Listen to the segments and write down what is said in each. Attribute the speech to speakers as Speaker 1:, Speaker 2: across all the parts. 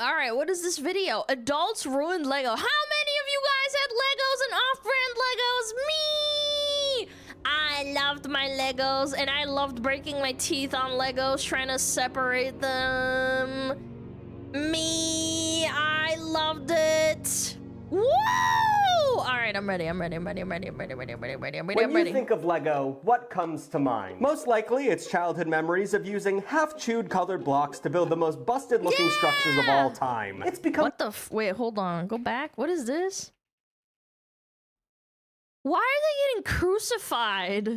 Speaker 1: Alright, what is this video? Adults ruined Lego. How many of you guys had Legos and off-brand Legos? Me! I loved my Legos, and I loved breaking my teeth on Legos, trying to separate them. Me! I loved it! Woo! Alright, I'm ready. I'm ready. When
Speaker 2: you think of Lego, what comes to mind? Most likely, it's childhood memories of using half-chewed colored blocks to build the most busted-looking structures of all time. It's become—
Speaker 1: What the wait, hold on. Go back. What is this? Why are they getting crucified?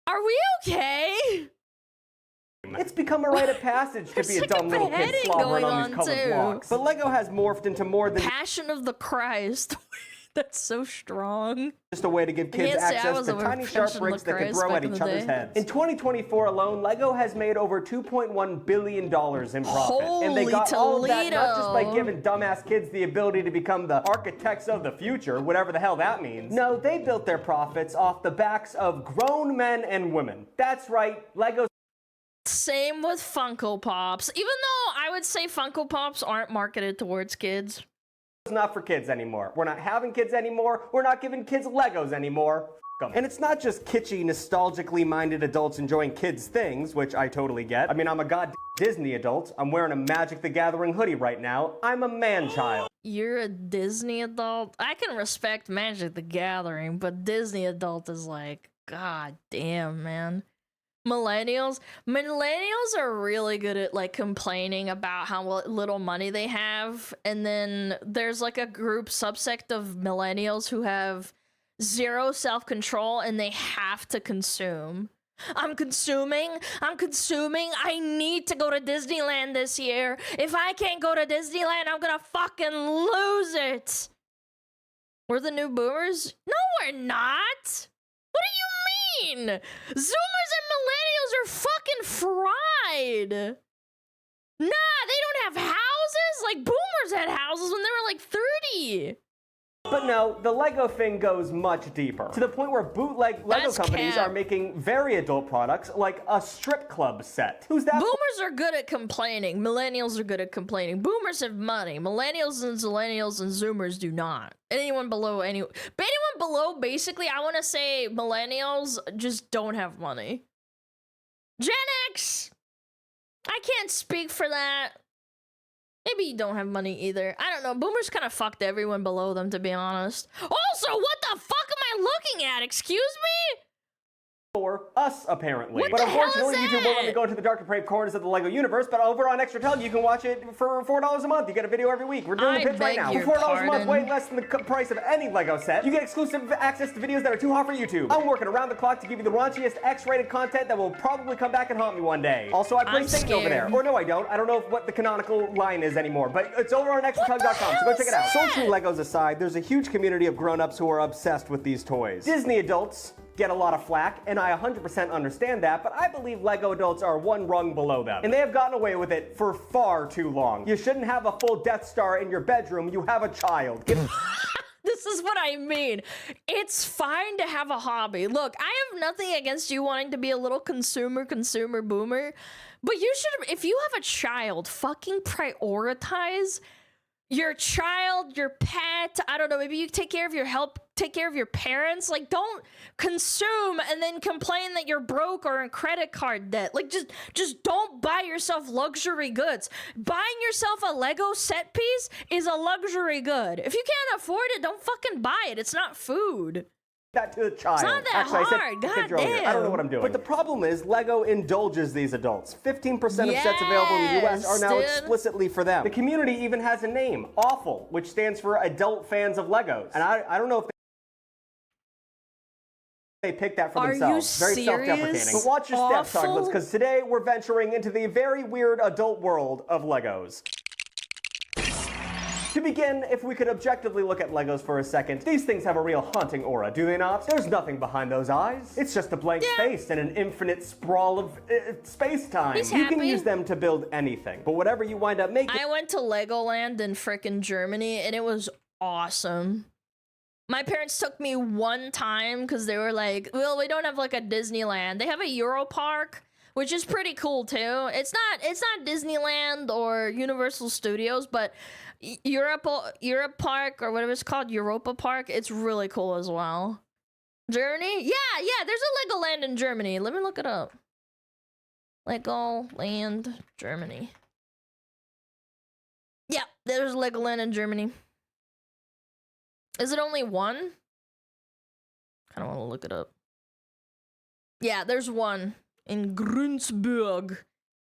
Speaker 1: Are we okay?
Speaker 2: It's become a rite of passage to be a dumb little kid slobbering on these colored blocks. But Lego has morphed into more than—
Speaker 1: Passion of the Christ. That's so strong.
Speaker 2: Just a way to give kids access to tiny sharp bricks that can throw at each other's heads. In 2024 alone, Lego has made over $2.1 billion in profit.
Speaker 1: Holy
Speaker 2: and they got all of that not just by
Speaker 1: Toledo.
Speaker 2: giving dumbass kids the ability to become the architects of the future, whatever the hell that means. No, they built their profits off the backs of grown men and women. That's right, Lego's—
Speaker 1: Same with Funko Pops. Even though I would say Funko Pops aren't marketed towards kids.
Speaker 2: It's not for kids anymore. We're not having kids anymore. We're not giving kids Legos anymore. F*** 'em. And it's not just kitschy, nostalgically minded adults enjoying kids' things, which I totally get. I mean, I'm a goddamn Disney adult. I'm wearing a Magic the Gathering hoodie right now. I'm a man-child.
Speaker 1: You're a Disney adult? I can respect Magic the Gathering, but Disney adult is like, god damn, man. Millennials are really good at like complaining about how little money they have, and then there's like a group subsect of millennials who have zero self-control and they have to consume. I'm consuming, I need to go to Disneyland this year. If I can't go to Disneyland, I'm gonna fucking lose it. We're the new boomers? No, we're not. What do you mean? Zoomers and millennials are fucking fried. Nah, they don't have houses? Like, boomers had houses when they were like 30.
Speaker 2: But no, the Lego thing goes much deeper. To the point where bootleg Lego companies are making very adult products, like a strip club set. Who's that?
Speaker 1: Boomers are good at complaining. Millennials are good at complaining. Boomers have money. Millennials and Zillennials and Zoomers do not. Anyone below, basically, I want to say millennials just don't have money. Gen X! I can't speak for that. Maybe you don't have money either. I don't know. Boomers kind of fucked everyone below them, to be honest. Also, what the fuck am I looking at? Excuse me?
Speaker 2: For us, apparently.
Speaker 1: What
Speaker 2: but
Speaker 1: the hell
Speaker 2: unfortunately,
Speaker 1: is
Speaker 2: YouTube won't let me go into the dark and depraved corners of the Lego universe, but over on Extra Tug, you can watch it for $4 a month. You get a video every week. We're doing the pitch right now. For $4 a month, way less than the price of any Lego set. You get exclusive access to videos that are too hot for YouTube. I'm working around the clock to give you the raunchiest X-rated content that will probably come back and haunt me one day. Also, I play Satan over there. Or no, I don't. I don't know what the canonical line is anymore, but it's over on extratug.com, so go check it out. Social Legos aside, there's a huge community of grown-ups who are obsessed with these toys. Disney adults get a lot of flack, and I 100% understand that, but I believe Lego adults are one rung below them. And they have gotten away with it for far too long. You shouldn't have a full Death Star in your bedroom, you have a child.
Speaker 1: This is what I mean. It's fine to have a hobby. Look, I have nothing against you wanting to be a little consumer boomer, but you should, if you have a child, fucking prioritize your child, your pet. I don't know, maybe you take care of your parents. Like, don't consume and then complain that you're broke or in credit card debt. Like, just don't buy yourself luxury goods. Buying yourself a Lego set piece is a luxury good. If you can't afford it, don't fucking buy it. It's not food.
Speaker 2: That to the child.
Speaker 1: It's not that hard. God damn.
Speaker 2: I don't know what I'm doing. But the problem is, Lego indulges these adults. 15% of sets available in the US are now explicitly for them. The community even has a name, Awful, which stands for Adult Fans of Legos. And I don't know if they picked that for themselves. Very self-deprecating. But watch your steps, Targlets, because today we're venturing into the very weird adult world of Legos. To begin, if we could objectively look at Legos for a second, these things have a real haunting aura, do they not? There's nothing behind those eyes. It's just a blank space and an infinite sprawl of space-time. You can use them to build anything, but whatever you wind up making—
Speaker 1: I went to Legoland in frickin' Germany, and it was awesome. My parents took me one time because they were like, well, we don't have like a Disneyland. They have a Euro Park, which is pretty cool too. It's not Disneyland or Universal Studios, but Europe Park or whatever it's called, Europa Park, it's really cool as well. Germany? Yeah, there's a Legoland in Germany. Let me look it up. Legoland, Germany. Yeah, there's Legoland in Germany. Is it only one? Kind of want to look it up. Yeah, there's one in Günzburg.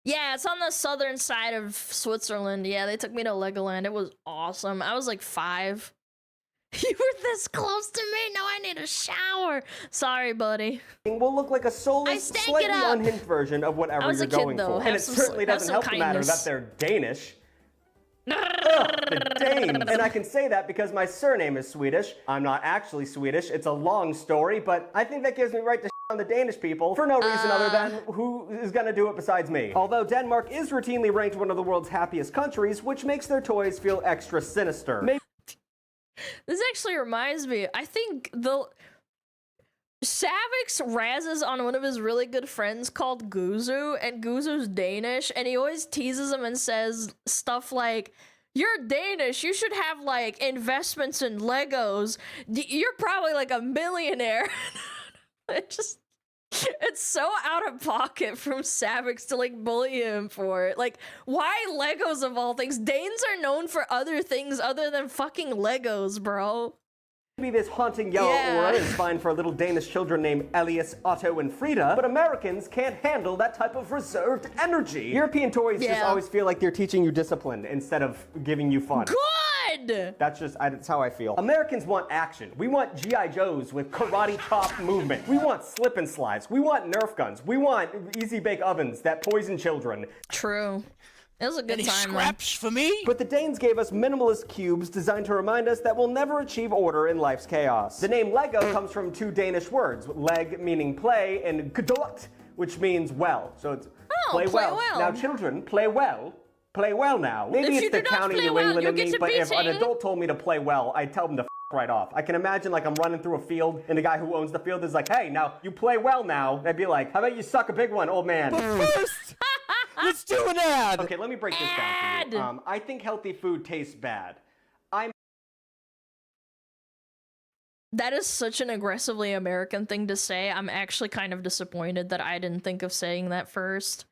Speaker 1: Yeah, it's on the southern side of Switzerland. Yeah, they took me to Legoland. It was awesome. I was like 5. You were this close to me. Now I need a shower. Sorry, buddy.
Speaker 2: Will look like a soulless, slightly unhinged version of whatever you're going for. And it certainly doesn't help the matter that they're Danish. Ugh, the Danes. And I can say that because my surname is Swedish. I'm not actually Swedish. It's a long story, but I think that gives me right to on the Danish people for no reason other than who is going to do it besides me. Although Denmark is routinely ranked one of the world's happiest countries, which makes their toys feel extra sinister.
Speaker 1: This actually reminds me, I think the Savix razzes on one of his really good friends called Guzu, and Guzu's Danish, and he always teases him and says stuff like, you're Danish, you should have like investments in Legos, you're probably like a millionaire. It's so out of pocket from Savix to like bully him for it. Like, why Legos of all things? Danes are known for other things other than fucking Legos, bro.
Speaker 2: Maybe this haunting yellow aura is fine for little Danish children named Elias, Otto, and Frida, but Americans can't handle that type of reserved energy. European toys just always feel like they're teaching you discipline instead of giving you fun.
Speaker 1: Good!
Speaker 2: That's how I feel. Americans want action. We want G.I. Joes with karate chop movement. We want slip and slides. We want Nerf guns. We want easy bake ovens that poison children.
Speaker 1: True. It was a good time.
Speaker 3: Scraps for me?
Speaker 2: But the Danes gave us minimalist cubes designed to remind us that we'll never achieve order in life's chaos. The name Lego comes from 2 Danish words, leg meaning play and gedot, which means well. So it's play well. Now children, play well. Play well now. Maybe it's the county New England in me, but if an adult told me to play well, I'd tell them to right off. I can imagine like I'm running through a field and the guy who owns the field is like, hey, now you play well now. I'd be like, how about you suck a big one, old man?
Speaker 3: But first, let's do an ad.
Speaker 2: Okay, let me break this down for you. I think healthy food tastes bad.
Speaker 1: That is such an aggressively American thing to say. I'm actually kind of disappointed that I didn't think of saying that first.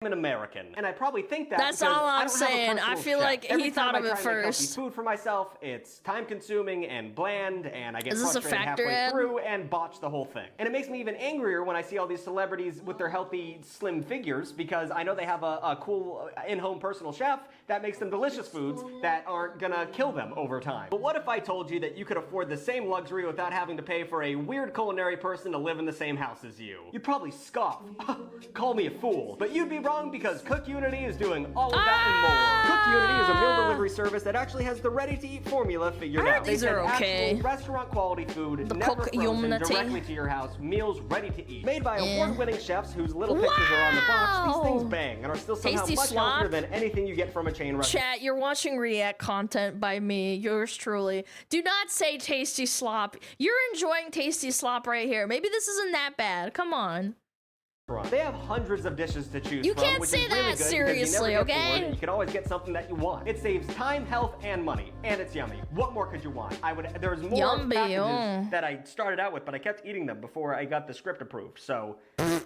Speaker 2: I'm an American, and I probably think that
Speaker 1: that's all I'm saying. I feel like he thought of it first.
Speaker 2: Food for myself, it's time-consuming and bland, and I get frustrated halfway through and botch the whole thing. And it makes me even angrier when I see all these celebrities with their healthy, slim figures, because I know they have a cool in-home personal chef that makes them delicious foods that aren't gonna kill them over time. But what if I told you that you could afford the same luxury without having to pay for a weird culinary person to live in the same house as you? You'd probably scoff, call me a fool, but you'd be wrong because Cook Unity is doing all of that and more. Cook Unity is a meal delivery service that actually has the ready-to-eat formula figured out.
Speaker 1: These are
Speaker 2: actual restaurant-quality food, never frozen, directly to your house, meals ready to eat. Made by award-winning chefs whose little pictures are on the box, these things bang and are still somehow much healthier than anything you get from a chain restaurant.
Speaker 1: Chat, you're watching react content by me, yours truly. Do not say tasty slop. You're enjoying tasty slop right here. Maybe this isn't that bad. Come on.
Speaker 2: They have hundreds of dishes to choose from.
Speaker 1: You can't say that seriously, okay?
Speaker 2: You can always get something that you want. It saves time, health, and money, and it's yummy. What more could you want? There's more packages that I started out with, but I kept eating them before I got the script approved. So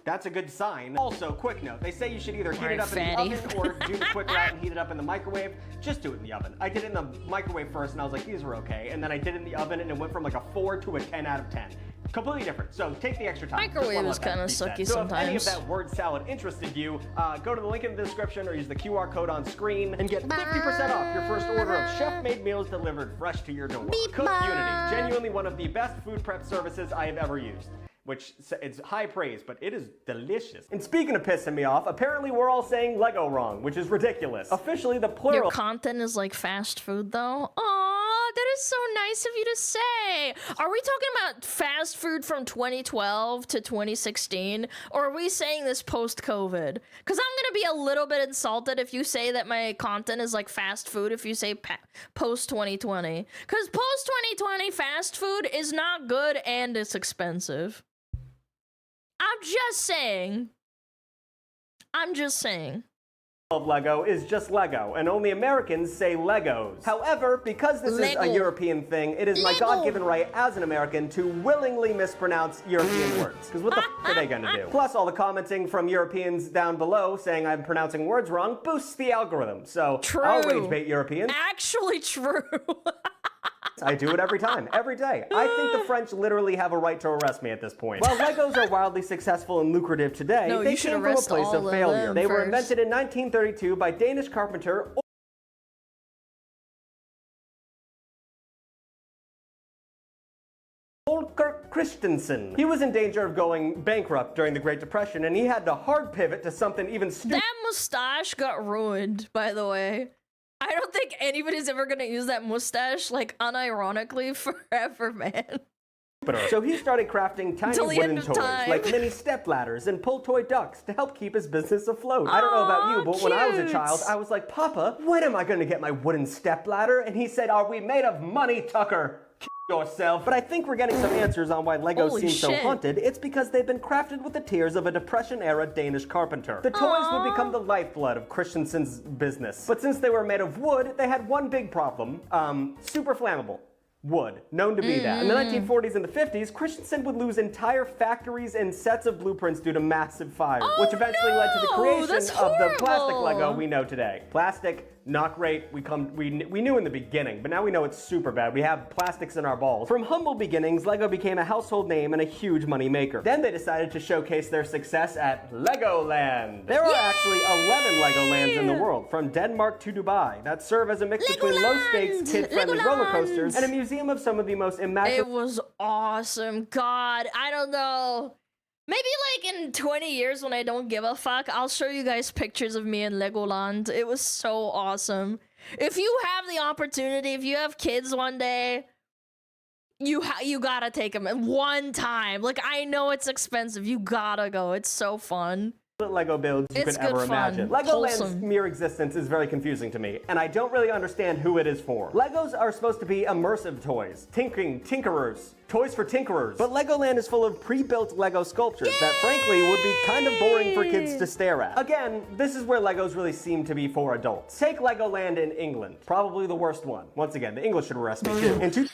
Speaker 2: that's a good sign. Also, quick note: they say you should either heat it up in the oven or do the quick route and heat it up in the microwave. Just do it in the oven. I did it in the microwave first, and I was like, these are okay. And then I did it in the oven, and it went from like a 4 to a 10 out of 10. Completely different. So take the extra time.
Speaker 1: Microwave is kind of sucky sometimes.
Speaker 2: So if any of that word salad interested you, go to the link in the description or use the QR code on screen and get 50% off your first order of chef-made meals delivered fresh to your door. Cook Unity, genuinely one of the best food prep services I have ever used. Which, it's high praise, but it is delicious. And speaking of pissing me off, apparently we're all saying Lego wrong, which is ridiculous. Officially, the plural—
Speaker 1: Your content is like fast food, though. Aww, that is so nice of you to say. Are we talking about fast food from 2012 to 2016? Or are we saying this post-COVID? Because I'm going to be a little bit insulted if you say that my content is like fast food if you say post-2020. Because post-2020 fast food is not good and it's expensive. I'm just saying.
Speaker 2: Of Lego is just Lego, and only Americans say Legos. However, because this is a European thing, it is my God-given right as an American to willingly mispronounce European words. Because what the f are they gonna do? Plus, all the commenting from Europeans down below saying I'm pronouncing words wrong boosts the algorithm. So I'll rage bait Europeans.
Speaker 1: Actually true.
Speaker 2: I do it every time, every day. I think the French literally have a right to arrest me at this point. While Legos are wildly successful and lucrative today, they came from a place of failure. They were invented in 1932 by Danish carpenter Holger Christensen. He was in danger of going bankrupt during the Great Depression, and he had to hard pivot to something even stupider.
Speaker 1: That mustache got ruined, by the way. I don't think anybody's ever gonna use that mustache, like, unironically forever, man.
Speaker 2: So he started crafting tiny wooden toys, like mini stepladders and pull toy ducks to help keep his business afloat. I don't know about you, but when I was a child, I was like, Papa, when am I gonna get my wooden stepladder? And he said, are we made of money, Tucker? Yourself. But I think we're getting some answers on why Legos seem so haunted. It's because they've been crafted with the tears of a Depression-era Danish carpenter. The toys would become the lifeblood of Christensen's business. But since they were made of wood, they had one big problem. Super flammable. Wood, known to be that. In the 1940s and the 50s, Christensen would lose entire factories and sets of blueprints due to massive fires, which eventually led to the creation of the plastic Lego we know today. Plastic, not great. We knew in the beginning, but now we know it's super bad. We have plastics in our balls. From humble beginnings, Lego became a household name and a huge money maker. Then they decided to showcase their success at Legoland. There are actually 11 Legolands in the world, from Denmark to Dubai, that serve as a mix between low-stakes, kid-friendly roller coasters and a museum of some of the most immaculate.
Speaker 1: It was awesome. God, I don't know. Maybe like in 20 years when I don't give a fuck, I'll show you guys pictures of me in Legoland. It was so awesome. If you have the opportunity, if you have kids one day, you gotta take them at one time. Like, I know it's expensive. You gotta go. It's so fun.
Speaker 2: Lego builds you could ever imagine. Legoland's mere existence is very confusing to me, and I don't really understand who it is for. Legos are supposed to be immersive toys, tinkerers, toys for tinkerers. But Legoland is full of pre-built Lego sculptures that frankly would be kind of boring for kids to stare at. Again, this is where Legos really seem to be for adults. Take Legoland in England, probably the worst one. Once again, the English should arrest me too.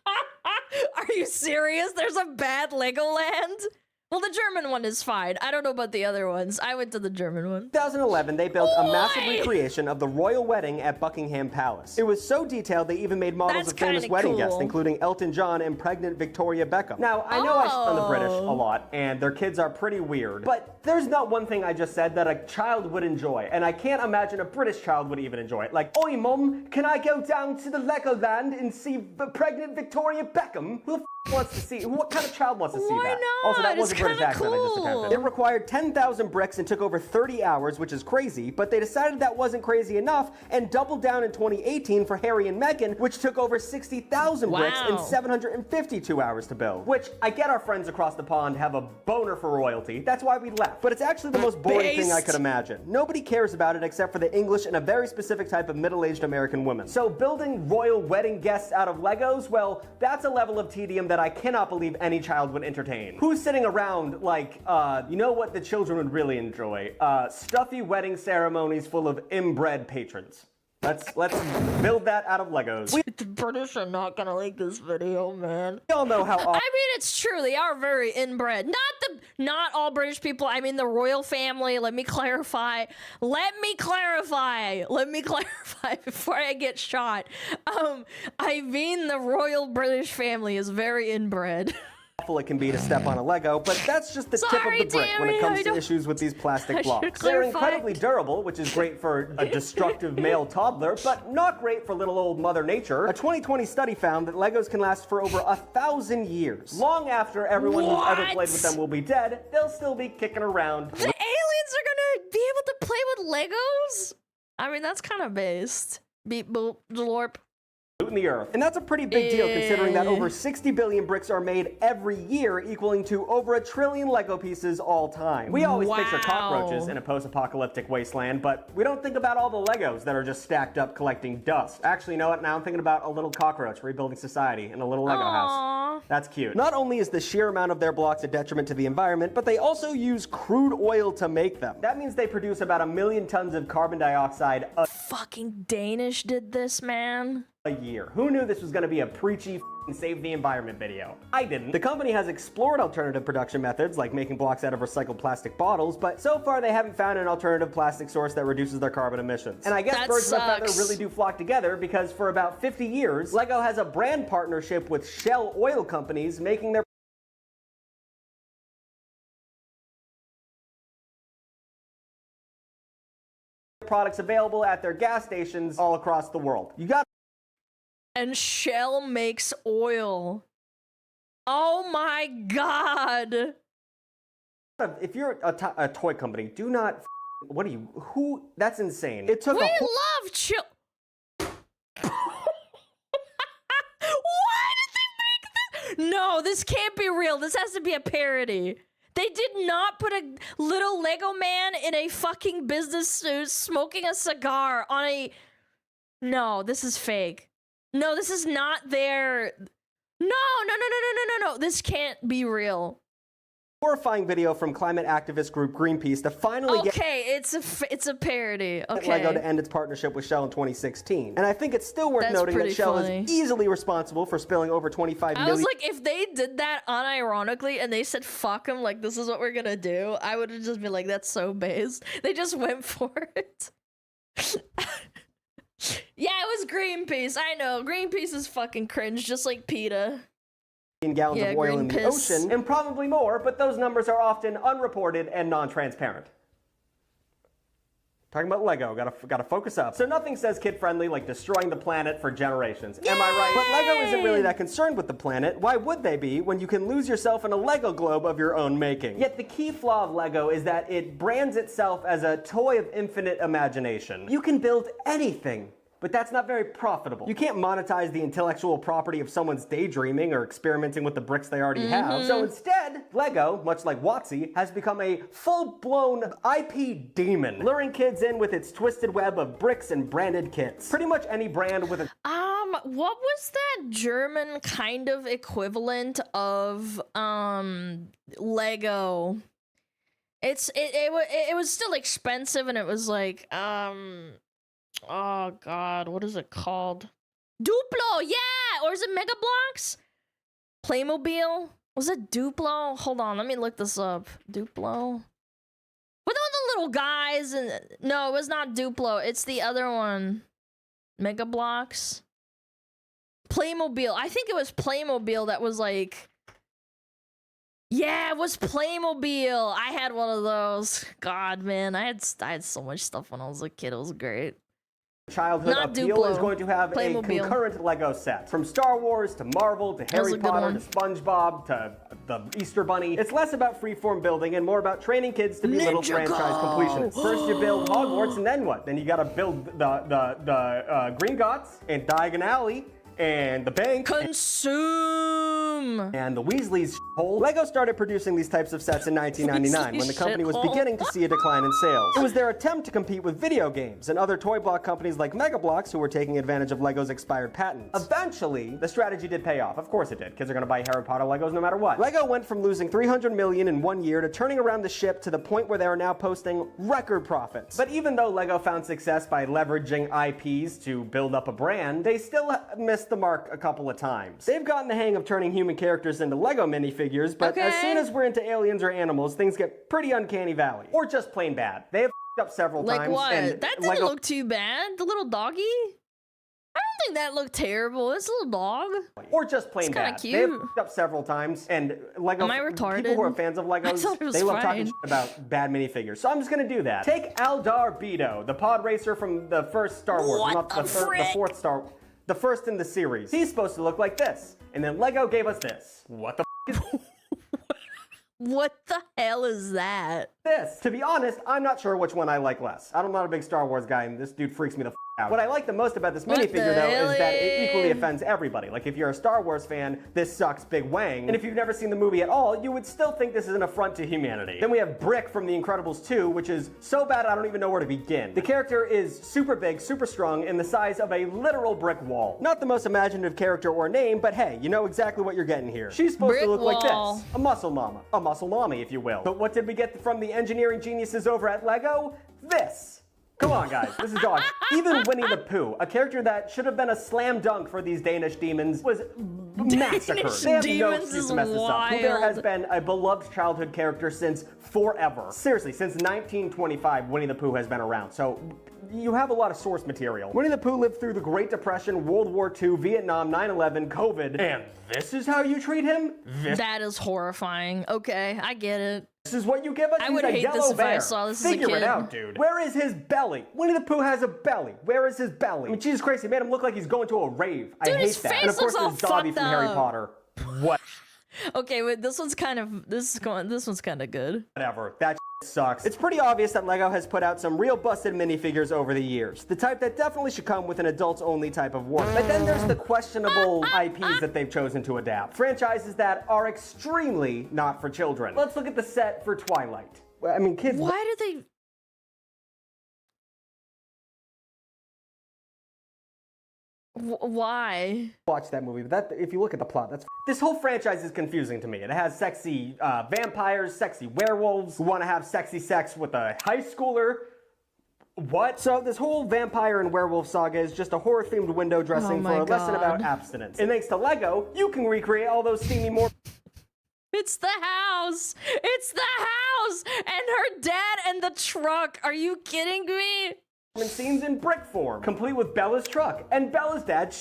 Speaker 1: Are you serious? There's a bad Legoland? Well, the German one is fine. I don't know about the other ones. I went to the German one.
Speaker 2: In 2011, they built a massive recreation of the royal wedding at Buckingham Palace. It was so detailed they even made models of famous wedding guests, including Elton John and pregnant Victoria Beckham. Now, I know I shit on the British a lot, and their kids are pretty weird, but there's not one thing I just said that a child would enjoy, and I can't imagine a British child would even enjoy it. Like, oi, Mum, can I go down to the Legoland and see pregnant Victoria Beckham? Who the wants to see? What kind of child wants to see that?
Speaker 1: Why not?
Speaker 2: Also, that was a British accent I just attempted. It required 10,000 bricks and took over 30 hours, which is crazy, but they decided that wasn't crazy enough and doubled down in 2018 for Harry and Meghan, which took over 60,000 bricks and 752 hours to build. Which, I get our friends across the pond have a boner for royalty, that's why we left. But it's actually the most boring thing I could imagine. Nobody cares about it except for the English and a very specific type of middle-aged American women. So building royal wedding guests out of Legos, well, that's a level of tedium that I cannot believe any child would entertain. Who's sitting around like, you know what the children would really enjoy? Stuffy wedding ceremonies full of inbred patrons. Let's build that out of Legos.
Speaker 1: The British are not gonna like this video, man.
Speaker 2: We all know how
Speaker 1: I mean, it's true. They are very inbred. Not all British people. I mean, the royal family. Let me clarify. Let me clarify before I get shot. I mean, the royal British family is very inbred.
Speaker 2: Awful it can be to step on a Lego, but that's just the tip of the brick when it comes to issues with these plastic blocks. They're incredibly durable, which is great for a destructive male toddler, but not great for little old Mother Nature. A 2020 study found that Legos can last for over 1,000 years. Long after everyone who's ever played with them will be dead, they'll still be kicking around.
Speaker 1: The aliens are gonna be able to play with Legos? I mean, that's kind of based. Beep boop, glorp.
Speaker 2: in the earth. And that's a pretty big deal considering that over 60 billion bricks are made every year, equaling to over 1 trillion Lego pieces all time. We always picture cockroaches in a post-apocalyptic wasteland, but we don't think about all the Legos that are just stacked up collecting dust. Actually, you know what? Now I'm thinking about a little cockroach rebuilding society in a little Lego house. That's cute. Not only is the sheer amount of their blocks a detriment to the environment, but they also use crude oil to make them. That means they produce about 1 million tons of carbon dioxide a
Speaker 1: fucking Danish did this, man.
Speaker 2: A year. Who knew this was going to be a preachy save the environment video? I didn't. The company has explored alternative production methods like making blocks out of recycled plastic bottles, but so far they haven't found an alternative plastic source that reduces their carbon emissions. And I guess birds of a feather really do flock together because for about 50 years, Lego has a brand partnership with Shell oil companies making their products available at their gas stations all across the world. You got
Speaker 1: And Shell makes oil. Oh my god.
Speaker 2: If you're a toy company, do not what are you who that's insane. It took
Speaker 1: We love chill. Why did they make this? No, this can't be real. This has to be a parody. They did not put a little Lego man in a fucking business suit smoking a cigar on a... No, this is fake. No, this is not their... No. This can't be real.
Speaker 2: Horrifying video from climate activist group Greenpeace to finally get
Speaker 1: it's a parody. Okay.
Speaker 2: Lego to end its partnership with Shell in 2016. And I think it's still worth noting that Shell is easily responsible for spilling over 25 million.
Speaker 1: I was like, if they did that unironically and they said fuck them, like this is what we're gonna do, I would have just been like, that's so based. They just went for it. Yeah, it was Greenpeace. I know. Greenpeace is fucking cringe, just like PETA.
Speaker 2: Gallons of oil in the ocean, and probably more, but those numbers are often unreported and non-transparent. Talking about Lego, gotta focus up. So nothing says kid-friendly like destroying the planet for generations. Yay! Am I right? But Lego isn't really that concerned with the planet. Why would they be when you can lose yourself in a Lego globe of your own making? Yet the key flaw of Lego is that it brands itself as a toy of infinite imagination. You can build anything, but that's not very profitable. You can't monetize the intellectual property of someone's daydreaming or experimenting with the bricks they already have. So instead, Lego, much like WotC, has become a full-blown IP demon, luring kids in with its twisted web of bricks and branded kits. Pretty much any brand with a...
Speaker 1: What was that German kind of equivalent of, Lego? It was still expensive and it was like, oh god, what is it called? Duplo, yeah! Or is it Mega Bloks? Playmobil? Was it Duplo? Hold on, let me look this up. Duplo? With all the little guys and... No, it was not Duplo. It's the other one. Mega Bloks? Playmobil. I think it was Playmobil that was like... Yeah, it was Playmobil. I had one of those. God, man. I had so much stuff when I was a kid. It was great.
Speaker 2: Childhood appeal is going to have a concurrent Lego set. From Star Wars to Marvel to Harry Potter to SpongeBob to the Easter Bunny. It's less about freeform building and more about training kids to be little franchise completionists. First you build Hogwarts and then what? Then you gotta build the Gringotts and Diagon Alley and the bank.
Speaker 1: Consume!
Speaker 2: And the Weasleys hole. Lego started producing these types of sets in 1999 when the company was beginning to see a decline in sales. It was their attempt to compete with video games and other toy block companies like Mega Bloks who were taking advantage of Lego's expired patents. Eventually, the strategy did pay off. Of course it did. Kids are gonna buy Harry Potter Legos no matter what. Lego went from losing $300 million in 1 year to turning around the ship to the point where they are now posting record profits. But even though Lego found success by leveraging IPs to build up a brand, they still missed the mark a couple of times. They've gotten the hang of turning human characters into Lego minifigures, but as soon as we're into aliens or animals, things get pretty uncanny valley. Or just plain bad. They have up several times.
Speaker 1: Like what?
Speaker 2: And
Speaker 1: that didn't look too bad. The little doggy? I don't think that looked terrible. It's a little dog.
Speaker 2: Or just plain bad.
Speaker 1: Cute.
Speaker 2: They've up several times, and Lego.
Speaker 1: Am I retarded?
Speaker 2: People who are fans of Legos, they love talking shit about bad minifigures. So I'm just gonna do that. Take Aldar Beto, the pod racer from the first Star Wars, not the fourth Star Wars. The first in the series. He's supposed to look like this. And then Lego gave us this. What the is
Speaker 1: What the hell is that?
Speaker 2: this? To be honest, I'm not sure which one I like less. I'm not a big Star Wars guy, and this dude freaks me the out. What I like the most about this minifigure, though, is that it equally offends everybody. Like, if you're a Star Wars fan, this sucks big wang. And if you've never seen the movie at all, you would still think this is an affront to humanity. Then we have Brick from The Incredibles 2, which is so bad I don't even know where to begin. The character is super big, super strong, and the size of a literal brick wall. Not the most imaginative character or name, but hey, you know exactly what you're getting here. She's supposed to look like this. A muscle mama. A muscle mommy, if you will. But what did we get from the engineering geniuses over at Lego? This. Come on, guys, this is dog. Even Winnie the Pooh, a character that should have been a slam dunk for these Danish demons, was massacred. They have no excuse to mess this up. Pooh Bear has been a beloved childhood character since forever. Seriously, since 1925, Winnie the Pooh has been around. So you have a lot of source material. Winnie the Pooh lived through the Great Depression, World War II, Vietnam, 9/11, COVID, and this is how you treat him?
Speaker 1: That is horrifying. Okay, I get it.
Speaker 2: This is what you give us?
Speaker 1: I would hate this if I saw this as a kid.
Speaker 2: Figure it out, dude. Where is his belly? Winnie the Pooh has a belly. Where is his belly? I mean, Jesus Christ, he made him look like he's going to a rave.
Speaker 1: Dude,
Speaker 2: I hate that. And of course, there's Dobby from Harry Potter. What?
Speaker 1: Okay, wait, this one's kind of good.
Speaker 2: Whatever. That sucks. It's pretty obvious that Lego has put out some real busted minifigures over the years. The type that definitely should come with an adults-only type of work. But then there's the questionable IPs that they've chosen to adapt. Franchises that are extremely not for children. Let's look at the set for Twilight. I mean, kids...
Speaker 1: Why do they... Why?
Speaker 2: Watch that movie, but that, if you look at the plot, this whole franchise is confusing to me. It has sexy vampires, sexy werewolves who want to have sexy sex with a high schooler. What? So this whole vampire and werewolf saga is just a horror-themed window dressing for a lesson about abstinence. And thanks to Lego, you can recreate all those steamy
Speaker 1: It's the house! It's the house! And her dad and the truck! Are you kidding me?
Speaker 2: Scenes in brick form, complete with Bella's truck and Bella's dad,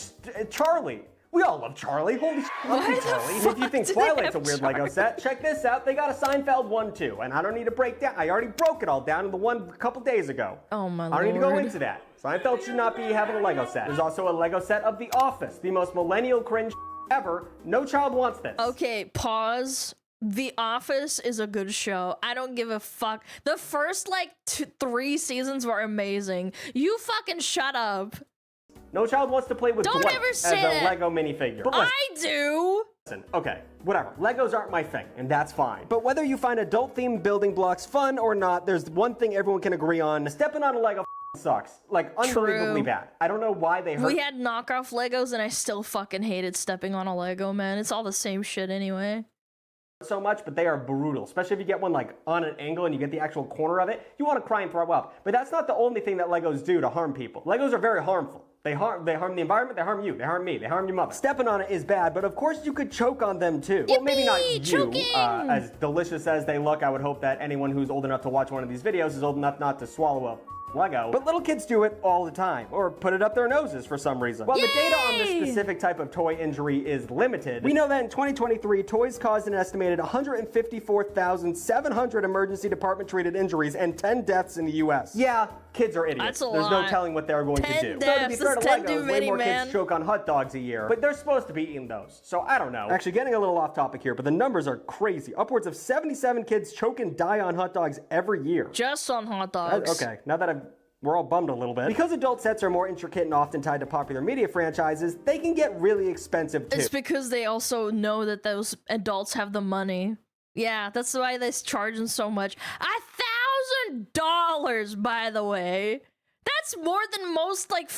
Speaker 2: Charlie. We all love Charlie. Holy shit, love you, Charlie. And if you think Twilight's a weird Lego set, check this out. They got a Seinfeld one too, and I don't need to break down. I already broke it all down in the one a couple days ago.
Speaker 1: Oh my lord.
Speaker 2: I don't need to go into that. Seinfeld should not be having a Lego set. There's also a Lego set of The Office, the most millennial cringe ever. No child wants this.
Speaker 1: Okay, pause. The Office is a good show. I don't give a fuck. The first, like, 3 seasons were amazing. You fucking shut up.
Speaker 2: No child wants to play with Dwight as a Lego minifigure.
Speaker 1: I do.
Speaker 2: Listen, okay, whatever. Legos aren't my thing, and that's fine. But whether you find adult-themed building blocks fun or not, there's one thing everyone can agree on. Stepping on a Lego sucks. Like, unbelievably bad. I don't know why they hurt.
Speaker 1: We had knockoff Legos, and I still fucking hated stepping on a Lego, man. It's all the same shit anyway.
Speaker 2: So much, but they are brutal, especially if you get one like on an angle and you get the actual corner of it. You want to cry and throw up. But that's not the only thing that Legos do to harm people. Legos are very harmful. They harm the environment, they harm you, they harm me, they harm your mother. Stepping on it is bad, but of course you could choke on them too. Well, maybe not you. As delicious as they look, I would hope that anyone who's old enough to watch one of these videos is old enough not to swallow a Lego. But little kids do it all the time, or put it up their noses for some reason. While the data on this specific type of toy injury is limited, we know that in 2023, toys caused an estimated 154,700 emergency department treated injuries and 10 deaths in the US. Yeah, kids are idiots. There's no telling what they're going to do. So to be fair to Legos, way more kids choke on hot dogs a year, but they're supposed to be eating those, so I don't know. Actually, getting a little off topic here, but the numbers are crazy. Upwards of 77 kids choke and die on hot dogs every year.
Speaker 1: Just on hot dogs.
Speaker 2: Okay, now that we're all bummed a little bit. Because adult sets are more intricate and often tied to popular media franchises, they can get really expensive too.
Speaker 1: It's because they also know that those adults have the money. Yeah, that's why they're charging so much. $1,000, by the way. That's more than most, like,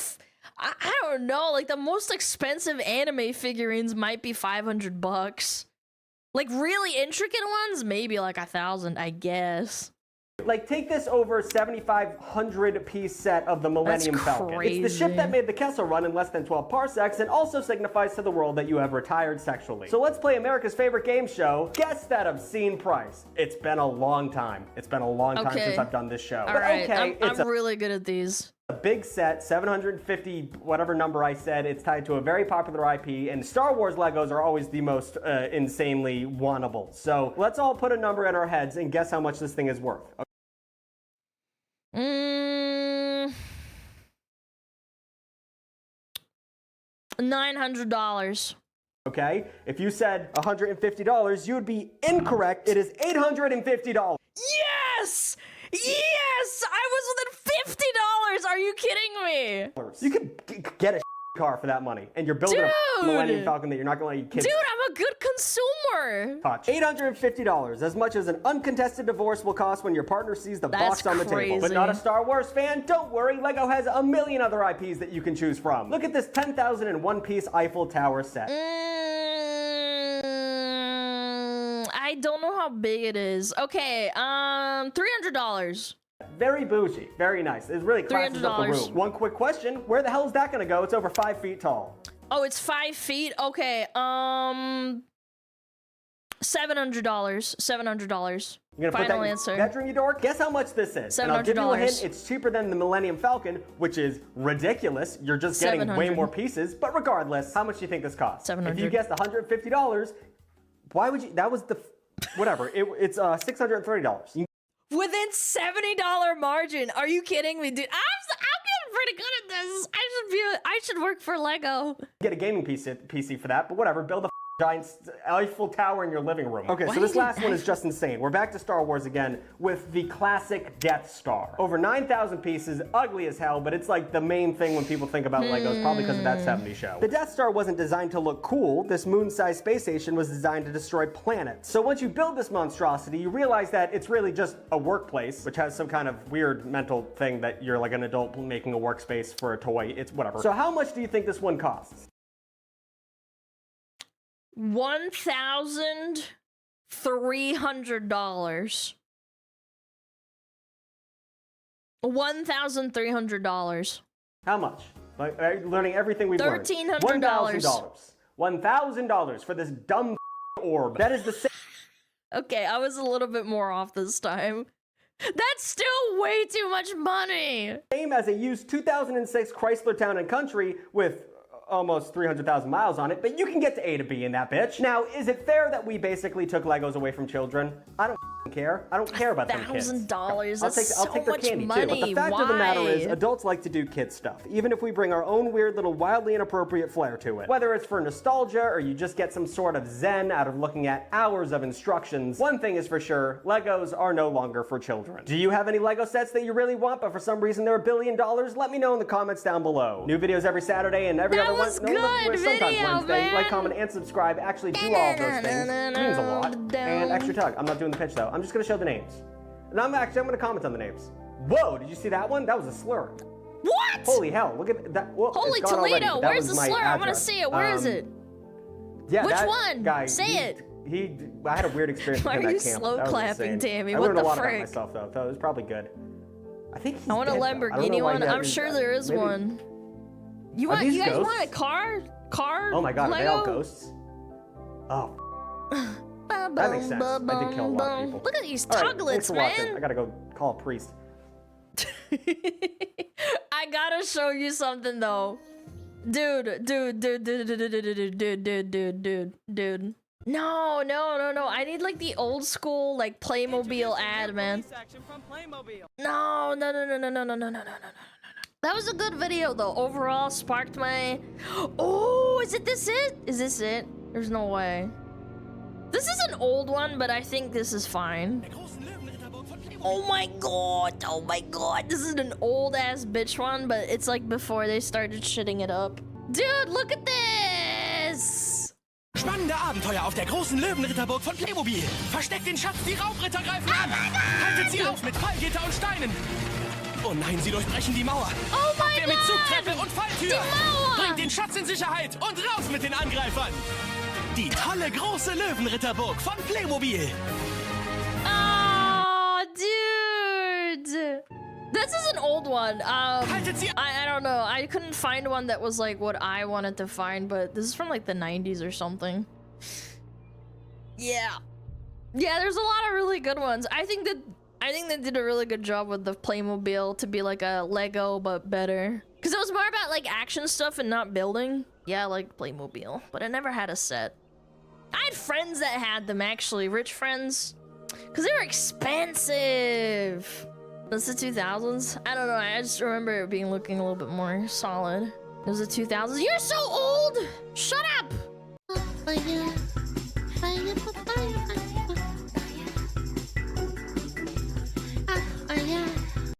Speaker 1: I don't know, like the most expensive anime figurines might be $500. Like really intricate ones, maybe like 1,000, I guess.
Speaker 2: Like, take this over 7,500 piece set of the Millennium Falcon. It's the ship that made the Kessel Run in less than 12 parsecs and also signifies to the world that you have retired sexually. So let's play America's favorite game show, Guess That Obscene Price. It's been a long time. It's been a long time since I've done this show.
Speaker 1: All right, I'm really good at these.
Speaker 2: A big set, 750, whatever number I said. It's tied to a very popular IP, and Star Wars Legos are always the most insanely wantable. So let's all put a number in our heads and guess how much this thing is worth.
Speaker 1: $900.
Speaker 2: Okay, if you said $150, you would be incorrect. It is $850.
Speaker 1: Yes! Yes! I was within Are you kidding me?
Speaker 2: You could get a car for that money, and you're building a Millennium Falcon that you're not gonna let your kids.
Speaker 1: Dude, I'm a good consumer.
Speaker 2: Touch. $850, as much as an uncontested divorce will cost when your partner sees the box on the table. But not a Star Wars fan? Don't worry, Lego has a million other IPs that you can choose from. Look at this 10,001 piece Eiffel Tower set.
Speaker 1: I don't know how big it is. Okay, $300.
Speaker 2: Very bougie, very nice. It really classes up the room. One quick question, where the hell is that gonna go? It's over 5 feet tall.
Speaker 1: Oh, it's 5 feet? Okay, $700. $700.
Speaker 2: You're gonna
Speaker 1: Final
Speaker 2: put that
Speaker 1: answer.
Speaker 2: in your bedroom, you dork? Guess how much this is?
Speaker 1: $700.
Speaker 2: And I'll give you a hint, it's cheaper than the Millennium Falcon, which is ridiculous. You're just getting way more pieces, but regardless, how much do you think this costs?
Speaker 1: $700.
Speaker 2: If you guessed $150, why would you, that was the, whatever, it's $630.
Speaker 1: Within $70 margin. Are you kidding me, dude? I'm getting pretty good at this. I should work for Lego.
Speaker 2: Get a gaming PC for that, but whatever. Build a giant Eiffel Tower in your living room. Okay, so this last one is just insane. We're back to Star Wars again with the classic Death Star. Over 9,000 pieces, ugly as hell, but it's like the main thing when people think about Legos, probably because of that 70s show. The Death Star wasn't designed to look cool. This moon-sized space station was designed to destroy planets. So once you build this monstrosity, you realize that it's really just a workplace, which has some kind of weird mental thing that you're like an adult making a workspace for a toy. It's whatever. So how much do you think this one costs?
Speaker 1: $1,300. $1,300.
Speaker 2: How much? Like, learning everything we've learned.
Speaker 1: $1,300.
Speaker 2: $1,000 for this dumb orb. That is the same.
Speaker 1: Okay, I was a little bit more off this time. That's still way too much money.
Speaker 2: Same as a used 2006 Chrysler Town and Country with almost 300,000 miles on it, but you can get to A to B in that bitch. Now, is it fair that we basically took Legos away from children? I don't care. I don't care about them kids.
Speaker 1: $1,000.
Speaker 2: I'll take their candy too. But the fact of the matter is, adults like to do kid stuff, even if we bring our own weird little wildly inappropriate flair to it. Whether it's for nostalgia or you just get some sort of zen out of looking at hours of instructions, one thing is for sure, Legos are no longer for children. Do you have any Lego sets that you really want, but for some reason they're $1 billion? Let me know in the comments down below. New videos every Saturday and every other
Speaker 1: was good
Speaker 2: sometimes
Speaker 1: video,
Speaker 2: Wednesday.
Speaker 1: man.
Speaker 2: Like, comment, and subscribe. Actually do all of those things. It means a lot. And extra tug. I'm not doing the pitch though. I'm just gonna show the names. And I'm gonna comment on the names. Whoa, did you see that one? That was a slur.
Speaker 1: What?
Speaker 2: Holy hell, look at that. Whoa,
Speaker 1: Holy Toledo, where's the slur? I wanna see it. Where is it?
Speaker 2: Yeah,
Speaker 1: which
Speaker 2: that
Speaker 1: one?
Speaker 2: Guy,
Speaker 1: Say it.
Speaker 2: I had a weird experience with him
Speaker 1: Why are you
Speaker 2: at camp.
Speaker 1: slow clapping, Tammy?
Speaker 2: I
Speaker 1: What
Speaker 2: learned
Speaker 1: the
Speaker 2: a lot
Speaker 1: frick?
Speaker 2: about myself though, so it was probably good. I think he's
Speaker 1: I want a
Speaker 2: dead, though.
Speaker 1: Lamborghini one. I'm sure there is
Speaker 2: maybe.
Speaker 1: one. You
Speaker 2: Are these
Speaker 1: guys
Speaker 2: ghosts?
Speaker 1: want a car?
Speaker 2: Oh my god,
Speaker 1: Lego?
Speaker 2: are they all ghosts? Oh. That makes sense. I did kill a lot of people.
Speaker 1: Look at these
Speaker 2: All right, thanks
Speaker 1: tuglets,
Speaker 2: for watching.
Speaker 1: man.
Speaker 2: I gotta go call a priest.
Speaker 1: I gotta show you something though. Dude. No. I need like the old school like Playmobil ad, man. No. That was a good video though. Overall, sparked my. Oh, is this it? There's no way. This is an old one, but I think this is fine. Oh my god. This is an old ass bitch one, but it's like before they started shitting it up. Dude, look at this!
Speaker 4: Spannende Abenteuer auf der großen Löwenritterburg von Playmobil. Versteckt den Schatz, die Raubritter greifen an. Haltet sie auf mit Fallgitter und Steinen. Oh nein, sie durchbrechen die Mauer.
Speaker 1: Oh mein
Speaker 4: Abwehr mit
Speaker 1: Gott!
Speaker 4: Zugtreppe und Falltür.
Speaker 1: Die Mauer!
Speaker 4: Bringt den Schatz in Sicherheit und raus mit den Angreifern. Die tolle große Löwenritterburg von Playmobil.
Speaker 1: Oh, dude! This is an old one. I don't know. I couldn't find one that was like what I wanted to find, but this is from like the 90s or something. Yeah, there's a lot of really good ones. I think they did a really good job with the Playmobil to be like a Lego but better, because it was more about like action stuff and not building. Yeah, I like Playmobil, but I never had a set. I had friends that had them, actually, rich friends, because they were expensive. Was it 2000s? I don't know. I just remember it being looking a little bit more solid. It was the 2000s. You're so old!